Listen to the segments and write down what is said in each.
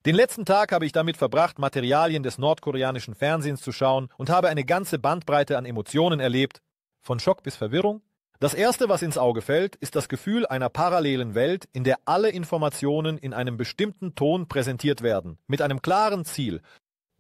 Den letzten Tag habe ich damit verbracht, Materialien des nordkoreanischen Fernsehens zu schauen und habe eine ganze Bandbreite an Emotionen erlebt, von Schock bis Verwirrung. Das Erste, was ins Auge fällt, ist das Gefühl einer parallelen Welt, in der alle Informationen in einem bestimmten Ton präsentiert werden, mit einem klaren Ziel.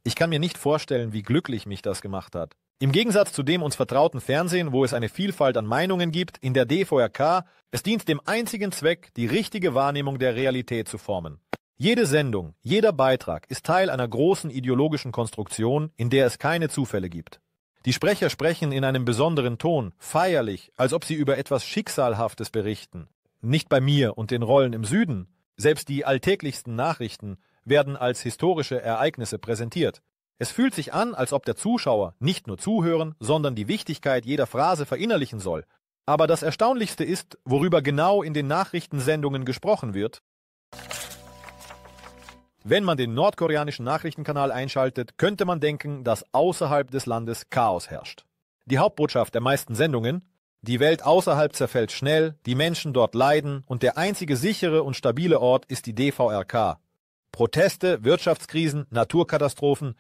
Ich kann mir nicht vorstellen, wie glücklich mich das gemacht hat. Im Gegensatz zu dem uns vertrauten Fernsehen, wo es eine Vielfalt an Meinungen gibt, in der DVRK, es dient dem einzigen Zweck, die richtige Wahrnehmung der Realität zu formen. Jede Sendung, jeder Beitrag ist Teil einer großen ideologischen Konstruktion, in der es keine Zufälle gibt. Die Sprecher sprechen in einem besonderen Ton, feierlich, als ob sie über etwas Schicksalhaftes berichten. Nicht bei mir und den Rollen im Süden. Selbst die alltäglichsten Nachrichten werden als historische Ereignisse präsentiert. Es fühlt sich an, als ob der Zuschauer nicht nur zuhören, sondern die Wichtigkeit jeder Phrase verinnerlichen soll. Aber das Erstaunlichste ist, worüber genau in den Nachrichtensendungen gesprochen wird. Wenn man den nordkoreanischen Nachrichtenkanal einschaltet, könnte man denken, dass außerhalb des Landes Chaos herrscht. Die Hauptbotschaft der meisten Sendungen: Die Welt außerhalb zerfällt schnell, die Menschen dort leiden und der einzige sichere und stabile Ort ist die DVRK. Proteste, Wirtschaftskrisen, Naturkatastrophen.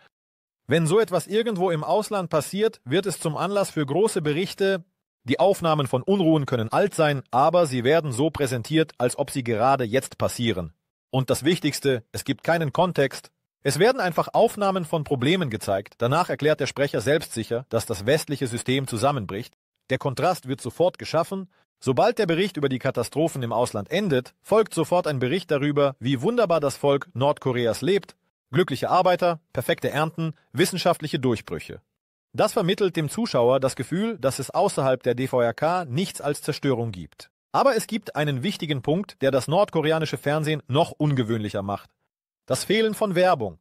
Wenn so etwas irgendwo im Ausland passiert, wird es zum Anlass für große Berichte. Die Aufnahmen von Unruhen können alt sein, aber sie werden so präsentiert, als ob sie gerade jetzt passieren. Und das Wichtigste, es gibt keinen Kontext. Es werden einfach Aufnahmen von Problemen gezeigt. Danach erklärt der Sprecher selbstsicher, dass das westliche System zusammenbricht. Der Kontrast wird sofort geschaffen. Sobald der Bericht über die Katastrophen im Ausland endet, folgt sofort ein Bericht darüber, wie wunderbar das Volk Nordkoreas lebt. Glückliche Arbeiter, perfekte Ernten, wissenschaftliche Durchbrüche. Das vermittelt dem Zuschauer das Gefühl, dass es außerhalb der DVRK nichts als Zerstörung gibt. Aber es gibt einen wichtigen Punkt, der das nordkoreanische Fernsehen noch ungewöhnlicher macht: das Fehlen von Werbung.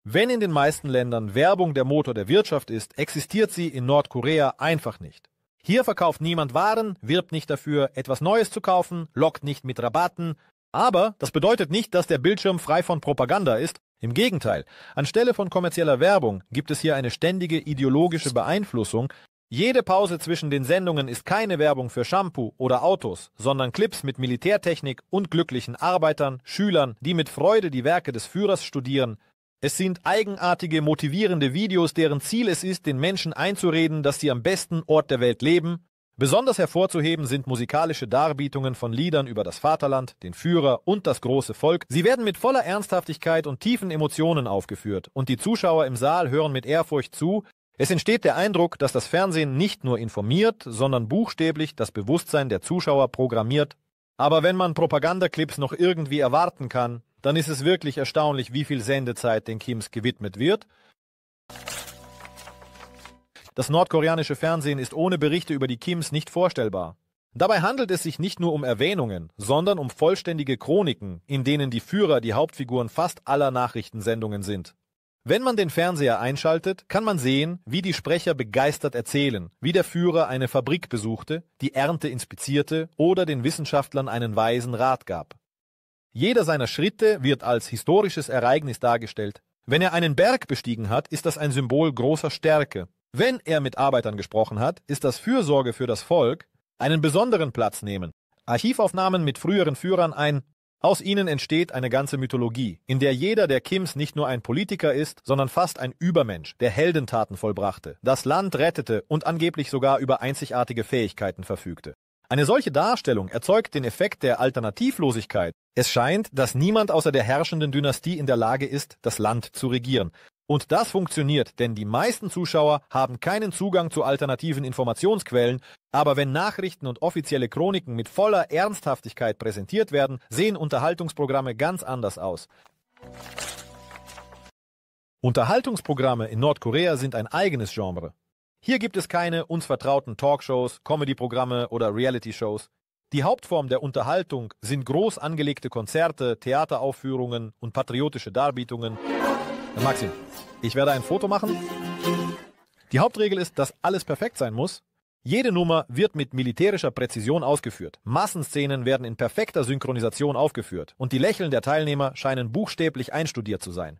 Wenn in den meisten Ländern Werbung der Motor der Wirtschaft ist, existiert sie in Nordkorea einfach nicht. Hier verkauft niemand Waren, wirbt nicht dafür, etwas Neues zu kaufen, lockt nicht mit Rabatten. Aber das bedeutet nicht, dass der Bildschirm frei von Propaganda ist. Im Gegenteil, anstelle von kommerzieller Werbung gibt es hier eine ständige ideologische Beeinflussung. Jede Pause zwischen den Sendungen ist keine Werbung für Shampoo oder Autos, sondern Clips mit Militärtechnik und glücklichen Arbeitern, Schülern, die mit Freude die Werke des Führers studieren. Es sind eigenartige, motivierende Videos, deren Ziel es ist, den Menschen einzureden, dass sie am besten Ort der Welt leben. Besonders hervorzuheben sind musikalische Darbietungen von Liedern über das Vaterland, den Führer und das große Volk. Sie werden mit voller Ernsthaftigkeit und tiefen Emotionen aufgeführt, und die Zuschauer im Saal hören mit Ehrfurcht zu. Es entsteht der Eindruck, dass das Fernsehen nicht nur informiert, sondern buchstäblich das Bewusstsein der Zuschauer programmiert. Aber wenn man Propagandaclips noch irgendwie erwarten kann, dann ist es wirklich erstaunlich, wie viel Sendezeit den Kims gewidmet wird. Das nordkoreanische Fernsehen ist ohne Berichte über die Kims nicht vorstellbar. Dabei handelt es sich nicht nur um Erwähnungen, sondern um vollständige Chroniken, in denen die Führer die Hauptfiguren fast aller Nachrichtensendungen sind. Wenn man den Fernseher einschaltet, kann man sehen, wie die Sprecher begeistert erzählen, wie der Führer eine Fabrik besuchte, die Ernte inspizierte oder den Wissenschaftlern einen weisen Rat gab. Jeder seiner Schritte wird als historisches Ereignis dargestellt. Wenn er einen Berg bestiegen hat, ist das ein Symbol großer Stärke. Wenn er mit Arbeitern gesprochen hat, ist das Fürsorge für das Volk einen besonderen Platz nehmen. Archivaufnahmen mit früheren Führern Aus ihnen entsteht eine ganze Mythologie, in der jeder der Kims nicht nur ein Politiker ist, sondern fast ein Übermensch, der Heldentaten vollbrachte, das Land rettete und angeblich sogar über einzigartige Fähigkeiten verfügte. Eine solche Darstellung erzeugt den Effekt der Alternativlosigkeit. Es scheint, dass niemand außer der herrschenden Dynastie in der Lage ist, das Land zu regieren. Und das funktioniert, denn die meisten Zuschauer haben keinen Zugang zu alternativen Informationsquellen, aber wenn Nachrichten und offizielle Chroniken mit voller Ernsthaftigkeit präsentiert werden, sehen Unterhaltungsprogramme ganz anders aus. Unterhaltungsprogramme in Nordkorea sind ein eigenes Genre. Hier gibt es keine uns vertrauten Talkshows, Comedy-Programme oder Reality-Shows. Die Hauptform der Unterhaltung sind groß angelegte Konzerte, Theateraufführungen und patriotische Darbietungen. Maxim, ich werde ein Foto machen. Die Hauptregel ist, dass alles perfekt sein muss. Jede Nummer wird mit militärischer Präzision ausgeführt. Massenszenen werden in perfekter Synchronisation aufgeführt und die Lächeln der Teilnehmer scheinen buchstäblich einstudiert zu sein.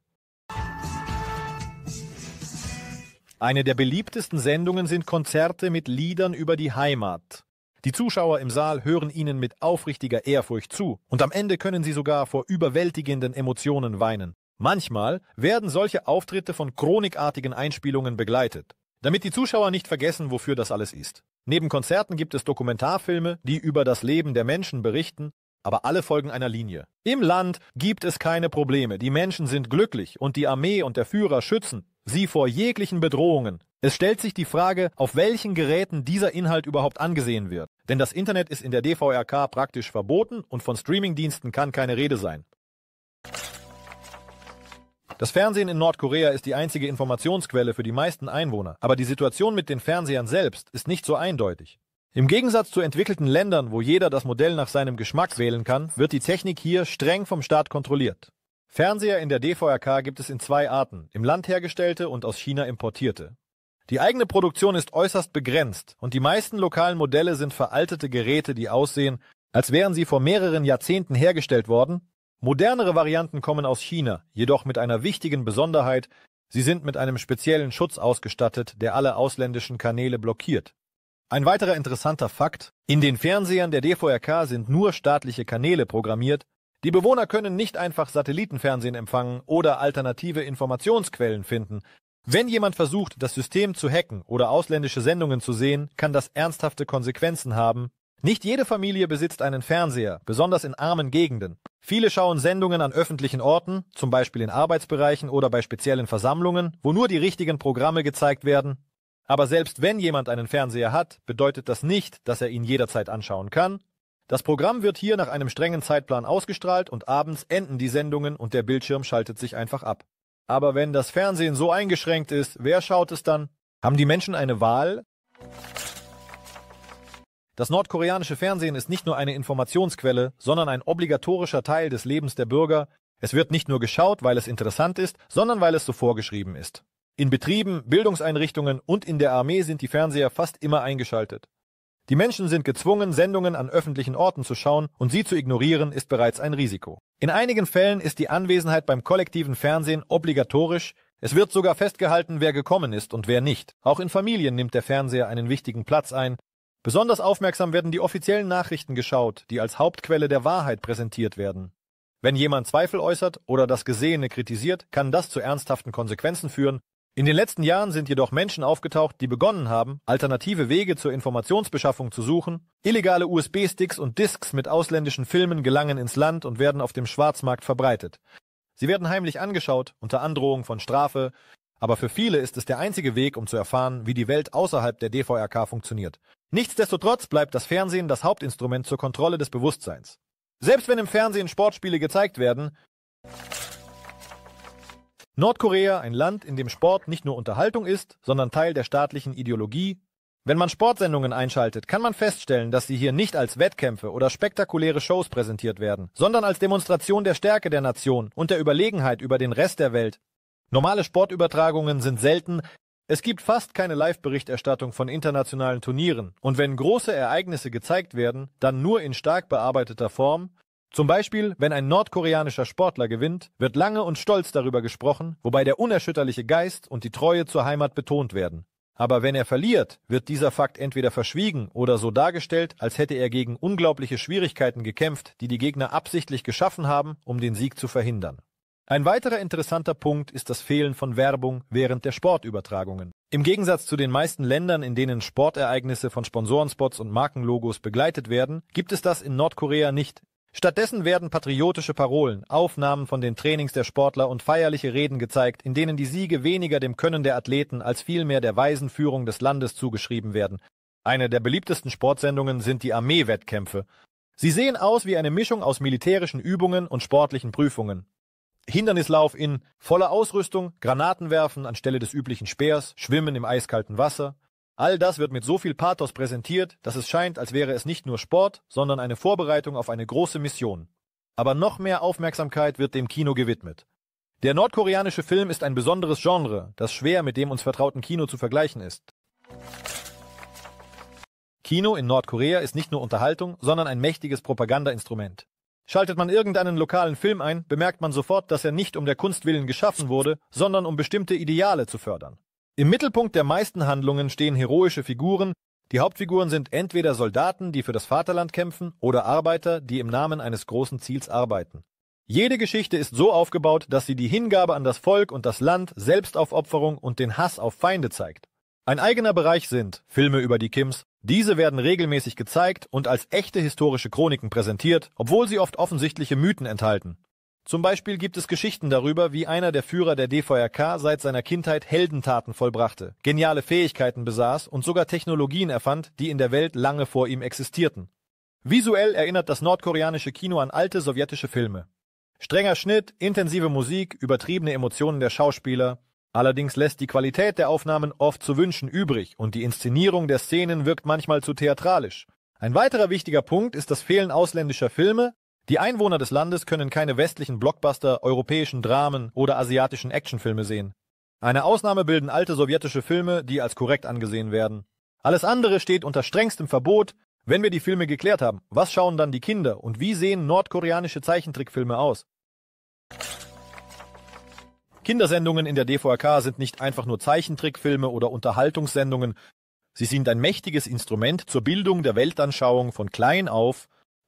Eine der beliebtesten Sendungen sind Konzerte mit Liedern über die Heimat. Die Zuschauer im Saal hören ihnen mit aufrichtiger Ehrfurcht zu und am Ende können sie sogar vor überwältigenden Emotionen weinen. Manchmal werden solche Auftritte von chronikartigen Einspielungen begleitet, damit die Zuschauer nicht vergessen, wofür das alles ist. Neben Konzerten gibt es Dokumentarfilme, die über das Leben der Menschen berichten, aber alle folgen einer Linie. Im Land gibt es keine Probleme, die Menschen sind glücklich und die Armee und der Führer schützen sie vor jeglichen Bedrohungen. Es stellt sich die Frage, auf welchen Geräten dieser Inhalt überhaupt angesehen wird. Denn das Internet ist in der DVRK praktisch verboten und von Streamingdiensten kann keine Rede sein. Das Fernsehen in Nordkorea ist die einzige Informationsquelle für die meisten Einwohner, aber die Situation mit den Fernsehern selbst ist nicht so eindeutig. Im Gegensatz zu entwickelten Ländern, wo jeder das Modell nach seinem Geschmack wählen kann, wird die Technik hier streng vom Staat kontrolliert. Fernseher in der DVRK gibt es in zwei Arten, im Land hergestellte und aus China importierte. Die eigene Produktion ist äußerst begrenzt und die meisten lokalen Modelle sind veraltete Geräte, die aussehen, als wären sie vor mehreren Jahrzehnten hergestellt worden. Modernere Varianten kommen aus China, jedoch mit einer wichtigen Besonderheit: Sie sind mit einem speziellen Schutz ausgestattet, der alle ausländischen Kanäle blockiert. Ein weiterer interessanter Fakt: In den Fernsehern der DVRK sind nur staatliche Kanäle programmiert. Die Bewohner können nicht einfach Satellitenfernsehen empfangen oder alternative Informationsquellen finden. Wenn jemand versucht, das System zu hacken oder ausländische Sendungen zu sehen, kann das ernsthafte Konsequenzen haben. Nicht jede Familie besitzt einen Fernseher, besonders in armen Gegenden. Viele schauen Sendungen an öffentlichen Orten, zum Beispiel in Arbeitsbereichen oder bei speziellen Versammlungen, wo nur die richtigen Programme gezeigt werden. Aber selbst wenn jemand einen Fernseher hat, bedeutet das nicht, dass er ihn jederzeit anschauen kann. Das Programm wird hier nach einem strengen Zeitplan ausgestrahlt und abends enden die Sendungen und der Bildschirm schaltet sich einfach ab. Aber wenn das Fernsehen so eingeschränkt ist, wer schaut es dann? Haben die Menschen eine Wahl? Das nordkoreanische Fernsehen ist nicht nur eine Informationsquelle, sondern ein obligatorischer Teil des Lebens der Bürger. Es wird nicht nur geschaut, weil es interessant ist, sondern weil es so vorgeschrieben ist. In Betrieben, Bildungseinrichtungen und in der Armee sind die Fernseher fast immer eingeschaltet. Die Menschen sind gezwungen, Sendungen an öffentlichen Orten zu schauen, und sie zu ignorieren ist bereits ein Risiko. In einigen Fällen ist die Anwesenheit beim kollektiven Fernsehen obligatorisch. Es wird sogar festgehalten, wer gekommen ist und wer nicht. Auch in Familien nimmt der Fernseher einen wichtigen Platz ein. Besonders aufmerksam werden die offiziellen Nachrichten geschaut, die als Hauptquelle der Wahrheit präsentiert werden. Wenn jemand Zweifel äußert oder das Gesehene kritisiert, kann das zu ernsthaften Konsequenzen führen. In den letzten Jahren sind jedoch Menschen aufgetaucht, die begonnen haben, alternative Wege zur Informationsbeschaffung zu suchen. Illegale USB-Sticks und Discs mit ausländischen Filmen gelangen ins Land und werden auf dem Schwarzmarkt verbreitet. Sie werden heimlich angeschaut, unter Androhung von Strafe, aber für viele ist es der einzige Weg, um zu erfahren, wie die Welt außerhalb der DVRK funktioniert. Nichtsdestotrotz bleibt das Fernsehen das Hauptinstrument zur Kontrolle des Bewusstseins. Selbst wenn im Fernsehen Sportspiele gezeigt werden. Nordkorea, ein Land, in dem Sport nicht nur Unterhaltung ist, sondern Teil der staatlichen Ideologie. Wenn man Sportsendungen einschaltet, kann man feststellen, dass sie hier nicht als Wettkämpfe oder spektakuläre Shows präsentiert werden, sondern als Demonstration der Stärke der Nation und der Überlegenheit über den Rest der Welt. Normale Sportübertragungen sind selten. Es gibt fast keine Live-Berichterstattung von internationalen Turnieren, und wenn große Ereignisse gezeigt werden, dann nur in stark bearbeiteter Form. Zum Beispiel, wenn ein nordkoreanischer Sportler gewinnt, wird lange und stolz darüber gesprochen, wobei der unerschütterliche Geist und die Treue zur Heimat betont werden. Aber wenn er verliert, wird dieser Fakt entweder verschwiegen oder so dargestellt, als hätte er gegen unglaubliche Schwierigkeiten gekämpft, die die Gegner absichtlich geschaffen haben, um den Sieg zu verhindern. Ein weiterer interessanter Punkt ist das Fehlen von Werbung während der Sportübertragungen. Im Gegensatz zu den meisten Ländern, in denen Sportereignisse von Sponsorenspots und Markenlogos begleitet werden, gibt es das in Nordkorea nicht. Stattdessen werden patriotische Parolen, Aufnahmen von den Trainings der Sportler und feierliche Reden gezeigt, in denen die Siege weniger dem Können der Athleten als vielmehr der weisen Führung des Landes zugeschrieben werden. Eine der beliebtesten Sportsendungen sind die Armeewettkämpfe. Sie sehen aus wie eine Mischung aus militärischen Übungen und sportlichen Prüfungen. Hindernislauf in voller Ausrüstung, Granatenwerfen anstelle des üblichen Speers, Schwimmen im eiskalten Wasser. All das wird mit so viel Pathos präsentiert, dass es scheint, als wäre es nicht nur Sport, sondern eine Vorbereitung auf eine große Mission. Aber noch mehr Aufmerksamkeit wird dem Kino gewidmet. Der nordkoreanische Film ist ein besonderes Genre, das schwer mit dem uns vertrauten Kino zu vergleichen ist. Kino in Nordkorea ist nicht nur Unterhaltung, sondern ein mächtiges Propagandainstrument. Schaltet man irgendeinen lokalen Film ein, bemerkt man sofort, dass er nicht um der Kunst willen geschaffen wurde, sondern um bestimmte Ideale zu fördern. Im Mittelpunkt der meisten Handlungen stehen heroische Figuren, Die Hauptfiguren sind entweder Soldaten, die für das Vaterland kämpfen, oder Arbeiter, die im Namen eines großen Ziels arbeiten. Jede Geschichte ist so aufgebaut, dass sie die Hingabe an das Volk und das Land, Selbstaufopferung und den Hass auf Feinde zeigt. Ein eigener Bereich sind Filme über die Kims. Diese werden regelmäßig gezeigt und als echte historische Chroniken präsentiert, obwohl sie oft offensichtliche Mythen enthalten. Zum Beispiel gibt es Geschichten darüber, wie einer der Führer der DVRK seit seiner Kindheit Heldentaten vollbrachte, geniale Fähigkeiten besaß und sogar Technologien erfand, die in der Welt lange vor ihm existierten. Visuell erinnert das nordkoreanische Kino an alte sowjetische Filme. Strenger Schnitt, intensive Musik, übertriebene Emotionen der Schauspieler. Allerdings lässt die Qualität der Aufnahmen oft zu wünschen übrig und die Inszenierung der Szenen wirkt manchmal zu theatralisch. Ein weiterer wichtiger Punkt ist das Fehlen ausländischer Filme. Die Einwohner des Landes können keine westlichen Blockbuster, europäischen Dramen oder asiatischen Actionfilme sehen. Eine Ausnahme bilden alte sowjetische Filme, die als korrekt angesehen werden. Alles andere steht unter strengstem Verbot. Wenn wir die Filme geklärt haben, was schauen dann die Kinder und wie sehen nordkoreanische Zeichentrickfilme aus? Kindersendungen in der DVRK sind nicht einfach nur Zeichentrickfilme oder Unterhaltungssendungen. Sie sind ein mächtiges Instrument zur Bildung der Weltanschauung von klein auf.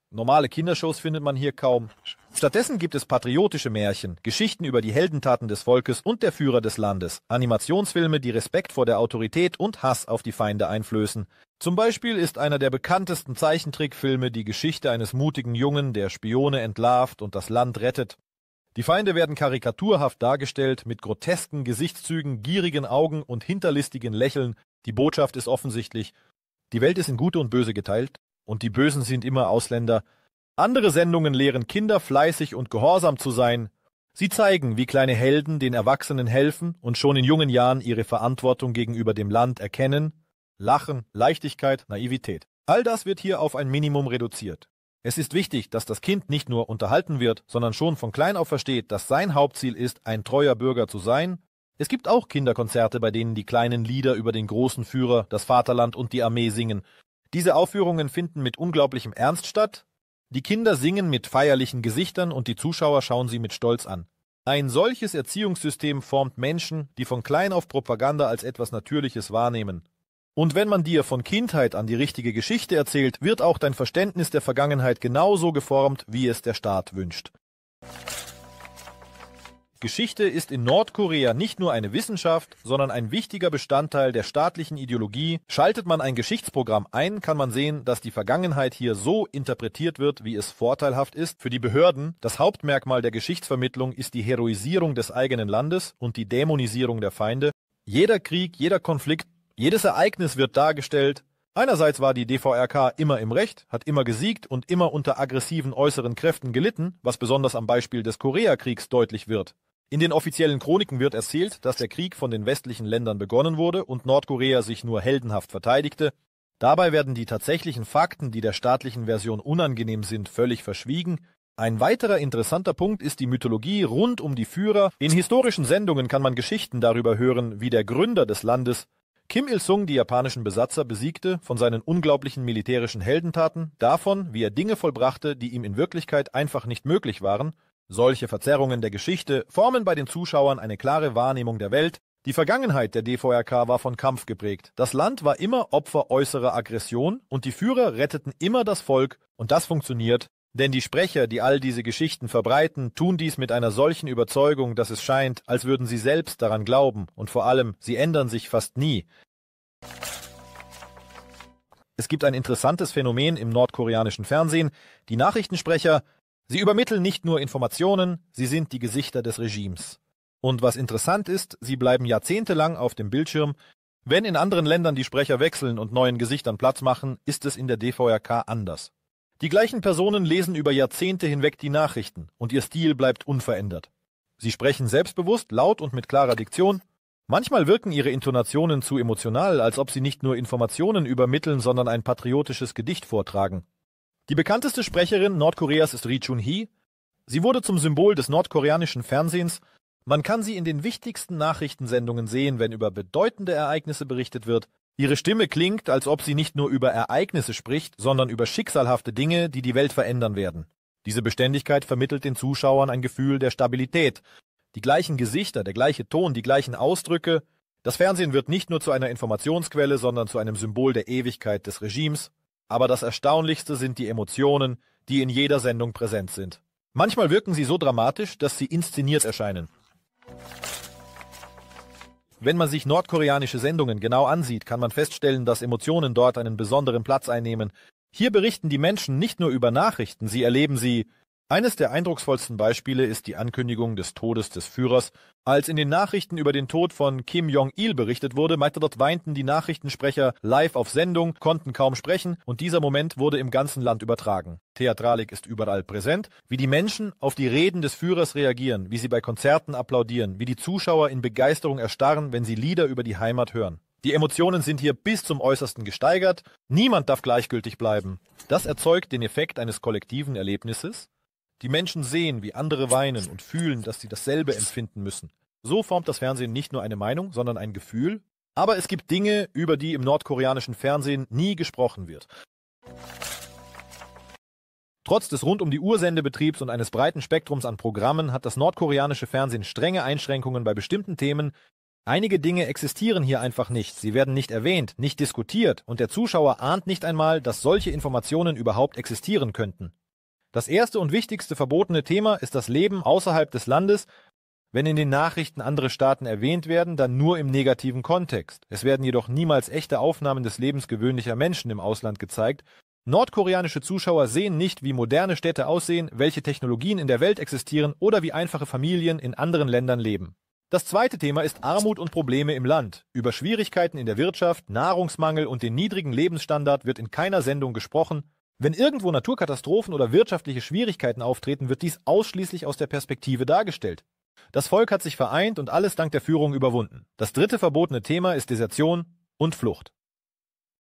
Normale Kindershows findet man hier kaum. Stattdessen gibt es patriotische Märchen, Geschichten über die Heldentaten des Volkes und der Führer des Landes, Animationsfilme, die Respekt vor der Autorität und Hass auf die Feinde einflößen. Zum Beispiel ist einer der bekanntesten Zeichentrickfilme die Geschichte eines mutigen Jungen, der Spione entlarvt und das Land rettet. Die Feinde werden karikaturhaft dargestellt, mit grotesken Gesichtszügen, gierigen Augen und hinterlistigen Lächeln. Die Botschaft ist offensichtlich: Die Welt ist in Gute und Böse geteilt. Und die Bösen sind immer Ausländer. Andere Sendungen lehren Kinder, fleißig und gehorsam zu sein. Sie zeigen, wie kleine Helden den Erwachsenen helfen und schon in jungen Jahren ihre Verantwortung gegenüber dem Land erkennen. Lachen, Leichtigkeit, Naivität. All das wird hier auf ein Minimum reduziert. Es ist wichtig, dass das Kind nicht nur unterhalten wird, sondern schon von klein auf versteht, dass sein Hauptziel ist, ein treuer Bürger zu sein. Es gibt auch Kinderkonzerte, bei denen die kleinen Lieder über den großen Führer, das Vaterland und die Armee singen. Diese Aufführungen finden mit unglaublichem Ernst statt. Die Kinder singen mit feierlichen Gesichtern und die Zuschauer schauen sie mit Stolz an. Ein solches Erziehungssystem formt Menschen, die von klein auf Propaganda als etwas Natürliches wahrnehmen. Und wenn man dir von Kindheit an die richtige Geschichte erzählt, wird auch dein Verständnis der Vergangenheit genauso geformt, wie es der Staat wünscht. Geschichte ist in Nordkorea nicht nur eine Wissenschaft, sondern ein wichtiger Bestandteil der staatlichen Ideologie. Schaltet man ein Geschichtsprogramm ein, kann man sehen, dass die Vergangenheit hier so interpretiert wird, wie es vorteilhaft ist für die Behörden. Das Hauptmerkmal der Geschichtsvermittlung ist die Heroisierung des eigenen Landes und die Dämonisierung der Feinde. Jeder Krieg, jeder Konflikt, jedes Ereignis wird dargestellt. Einerseits war die DVRK immer im Recht, hat immer gesiegt und immer unter aggressiven äußeren Kräften gelitten, was besonders am Beispiel des Koreakriegs deutlich wird. In den offiziellen Chroniken wird erzählt, dass der Krieg von den westlichen Ländern begonnen wurde und Nordkorea sich nur heldenhaft verteidigte. Dabei werden die tatsächlichen Fakten, die der staatlichen Version unangenehm sind, völlig verschwiegen. Ein weiterer interessanter Punkt ist die Mythologie rund um die Führer. In historischen Sendungen kann man Geschichten darüber hören, wie der Gründer des Landes, Kim Il-sung, die japanischen Besatzer besiegte, von seinen unglaublichen militärischen Heldentaten, davon, wie er Dinge vollbrachte, die ihm in Wirklichkeit einfach nicht möglich waren. Solche Verzerrungen der Geschichte formen bei den Zuschauern eine klare Wahrnehmung der Welt. Die Vergangenheit der DVRK war von Kampf geprägt. Das Land war immer Opfer äußerer Aggression und die Führer retteten immer das Volk. Und das funktioniert, denn die Sprecher, die all diese Geschichten verbreiten, tun dies mit einer solchen Überzeugung, dass es scheint, als würden sie selbst daran glauben. Und vor allem, sie ändern sich fast nie. Es gibt ein interessantes Phänomen im nordkoreanischen Fernsehen. Die Nachrichtensprecher, sie übermitteln nicht nur Informationen, sie sind die Gesichter des Regimes. Und was interessant ist, sie bleiben jahrzehntelang auf dem Bildschirm. Wenn in anderen Ländern die Sprecher wechseln und neuen Gesichtern Platz machen, ist es in der DVRK anders. Die gleichen Personen lesen über Jahrzehnte hinweg die Nachrichten und ihr Stil bleibt unverändert. Sie sprechen selbstbewusst, laut und mit klarer Diktion. Manchmal wirken ihre Intonationen zu emotional, als ob sie nicht nur Informationen übermitteln, sondern ein patriotisches Gedicht vortragen. Die bekannteste Sprecherin Nordkoreas ist Ri Chun-hee. Sie wurde zum Symbol des nordkoreanischen Fernsehens. Man kann sie in den wichtigsten Nachrichtensendungen sehen, wenn über bedeutende Ereignisse berichtet wird. Ihre Stimme klingt, als ob sie nicht nur über Ereignisse spricht, sondern über schicksalhafte Dinge, die die Welt verändern werden. Diese Beständigkeit vermittelt den Zuschauern ein Gefühl der Stabilität. Die gleichen Gesichter, der gleiche Ton, die gleichen Ausdrücke. Das Fernsehen wird nicht nur zu einer Informationsquelle, sondern zu einem Symbol der Ewigkeit des Regimes. Aber das Erstaunlichste sind die Emotionen, die in jeder Sendung präsent sind. Manchmal wirken sie so dramatisch, dass sie inszeniert erscheinen. Wenn man sich nordkoreanische Sendungen genau ansieht, kann man feststellen, dass Emotionen dort einen besonderen Platz einnehmen. Hier berichten die Menschen nicht nur über Nachrichten, sie erleben sie. Eines der eindrucksvollsten Beispiele ist die Ankündigung des Todes des Führers. Als in den Nachrichten über den Tod von Kim Jong-il berichtet wurde, meinte dort weinten die Nachrichtensprecher live auf Sendung, konnten kaum sprechen und dieser Moment wurde im ganzen Land übertragen. Theatralik ist überall präsent, wie die Menschen auf die Reden des Führers reagieren, wie sie bei Konzerten applaudieren, wie die Zuschauer in Begeisterung erstarren, wenn sie Lieder über die Heimat hören. Die Emotionen sind hier bis zum Äußersten gesteigert, niemand darf gleichgültig bleiben. Das erzeugt den Effekt eines kollektiven Erlebnisses. Die Menschen sehen, wie andere weinen und fühlen, dass sie dasselbe empfinden müssen. So formt das Fernsehen nicht nur eine Meinung, sondern ein Gefühl. Aber es gibt Dinge, über die im nordkoreanischen Fernsehen nie gesprochen wird. Trotz des Rund-um-die-Uhr-Sendebetriebs und eines breiten Spektrums an Programmen hat das nordkoreanische Fernsehen strenge Einschränkungen bei bestimmten Themen. Einige Dinge existieren hier einfach nicht. Sie werden nicht erwähnt, nicht diskutiert und der Zuschauer ahnt nicht einmal, dass solche Informationen überhaupt existieren könnten. Das erste und wichtigste verbotene Thema ist das Leben außerhalb des Landes. Wenn in den Nachrichten andere Staaten erwähnt werden, dann nur im negativen Kontext. Es werden jedoch niemals echte Aufnahmen des Lebens gewöhnlicher Menschen im Ausland gezeigt. Nordkoreanische Zuschauer sehen nicht, wie moderne Städte aussehen, welche Technologien in der Welt existieren oder wie einfache Familien in anderen Ländern leben. Das zweite Thema ist Armut und Probleme im Land. Über Schwierigkeiten in der Wirtschaft, Nahrungsmangel und den niedrigen Lebensstandard wird in keiner Sendung gesprochen. Wenn irgendwo Naturkatastrophen oder wirtschaftliche Schwierigkeiten auftreten, wird dies ausschließlich aus der Perspektive dargestellt. Das Volk hat sich vereint und alles dank der Führung überwunden. Das dritte verbotene Thema ist Desertion und Flucht.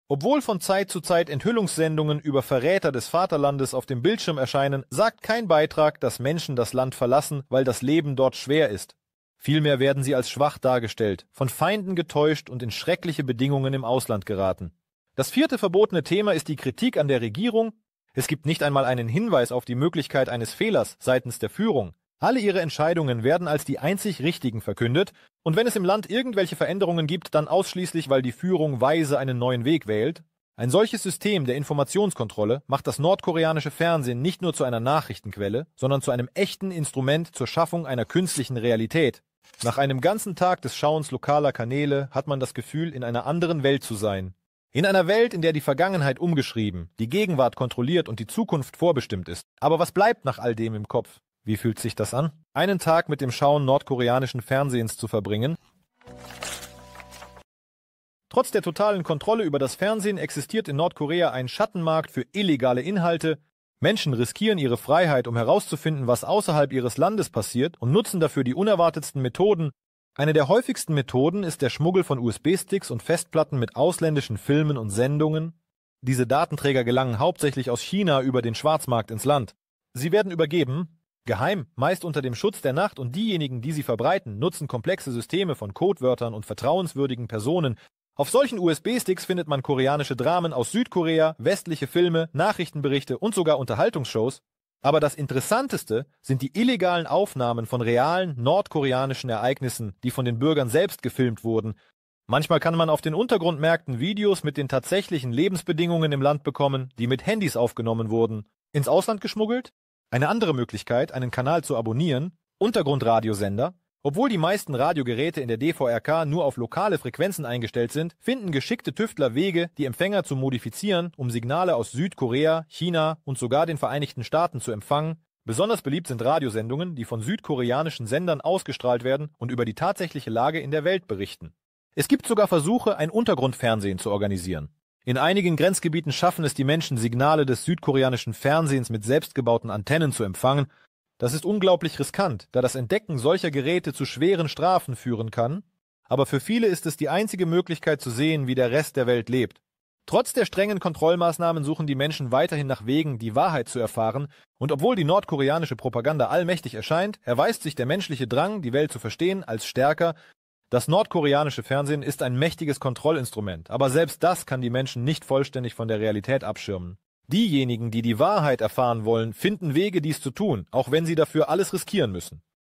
Obwohl von Zeit zu Zeit Enthüllungssendungen über Verräter des Vaterlandes auf dem Bildschirm erscheinen, sagt kein Beitrag, dass Menschen das Land verlassen, weil das Leben dort schwer ist. Vielmehr werden sie als schwach dargestellt, von Feinden getäuscht und in schreckliche Bedingungen im Ausland geraten. Das vierte verbotene Thema ist die Kritik an der Regierung. Es gibt nicht einmal einen Hinweis auf die Möglichkeit eines Fehlers seitens der Führung. Alle ihre Entscheidungen werden als die einzig richtigen verkündet, und wenn es im Land irgendwelche Veränderungen gibt, dann ausschließlich, weil die Führung weise einen neuen Weg wählt. Ein solches System der Informationskontrolle macht das nordkoreanische Fernsehen nicht nur zu einer Nachrichtenquelle, sondern zu einem echten Instrument zur Schaffung einer künstlichen Realität. Nach einem ganzen Tag des Schauens lokaler Kanäle hat man das Gefühl, in einer anderen Welt zu sein. In einer Welt, in der die Vergangenheit umgeschrieben, die Gegenwart kontrolliert und die Zukunft vorbestimmt ist. Aber was bleibt nach all dem im Kopf? Wie fühlt sich das an? Einen Tag mit dem Schauen nordkoreanischen Fernsehens zu verbringen? Trotz der totalen Kontrolle über das Fernsehen existiert in Nordkorea ein Schattenmarkt für illegale Inhalte. Menschen riskieren ihre Freiheit, um herauszufinden, was außerhalb ihres Landes passiert und nutzen dafür die unerwartetsten Methoden. Eine der häufigsten Methoden ist der Schmuggel von USB-Sticks und Festplatten mit ausländischen Filmen und Sendungen. Diese Datenträger gelangen hauptsächlich aus China über den Schwarzmarkt ins Land. Sie werden übergeben, geheim, meist unter dem Schutz der Nacht, und diejenigen, die sie verbreiten, nutzen komplexe Systeme von Codewörtern und vertrauenswürdigen Personen. Auf solchen USB-Sticks findet man koreanische Dramen aus Südkorea, westliche Filme, Nachrichtenberichte und sogar Unterhaltungsshows. Aber das Interessanteste sind die illegalen Aufnahmen von realen nordkoreanischen Ereignissen, die von den Bürgern selbst gefilmt wurden. Manchmal kann man auf den Untergrundmärkten Videos mit den tatsächlichen Lebensbedingungen im Land bekommen, die mit Handys aufgenommen wurden. Ins Ausland geschmuggelt? Eine andere Möglichkeit, einen Kanal zu abonnieren: Untergrundradiosender. Obwohl die meisten Radiogeräte in der DVRK nur auf lokale Frequenzen eingestellt sind, finden geschickte Tüftler Wege, die Empfänger zu modifizieren, um Signale aus Südkorea, China und sogar den Vereinigten Staaten zu empfangen. Besonders beliebt sind Radiosendungen, die von südkoreanischen Sendern ausgestrahlt werden und über die tatsächliche Lage in der Welt berichten. Es gibt sogar Versuche, ein Untergrundfernsehen zu organisieren. In einigen Grenzgebieten schaffen es die Menschen, Signale des südkoreanischen Fernsehens mit selbstgebauten Antennen zu empfangen. Das ist unglaublich riskant, da das Entdecken solcher Geräte zu schweren Strafen führen kann, aber für viele ist es die einzige Möglichkeit zu sehen, wie der Rest der Welt lebt. Trotz der strengen Kontrollmaßnahmen suchen die Menschen weiterhin nach Wegen, die Wahrheit zu erfahren, und obwohl die nordkoreanische Propaganda allmächtig erscheint, erweist sich der menschliche Drang, die Welt zu verstehen, als stärker. Das nordkoreanische Fernsehen ist ein mächtiges Kontrollinstrument, aber selbst das kann die Menschen nicht vollständig von der Realität abschirmen. Diejenigen, die die Wahrheit erfahren wollen, finden Wege, dies zu tun, auch wenn sie dafür alles riskieren müssen.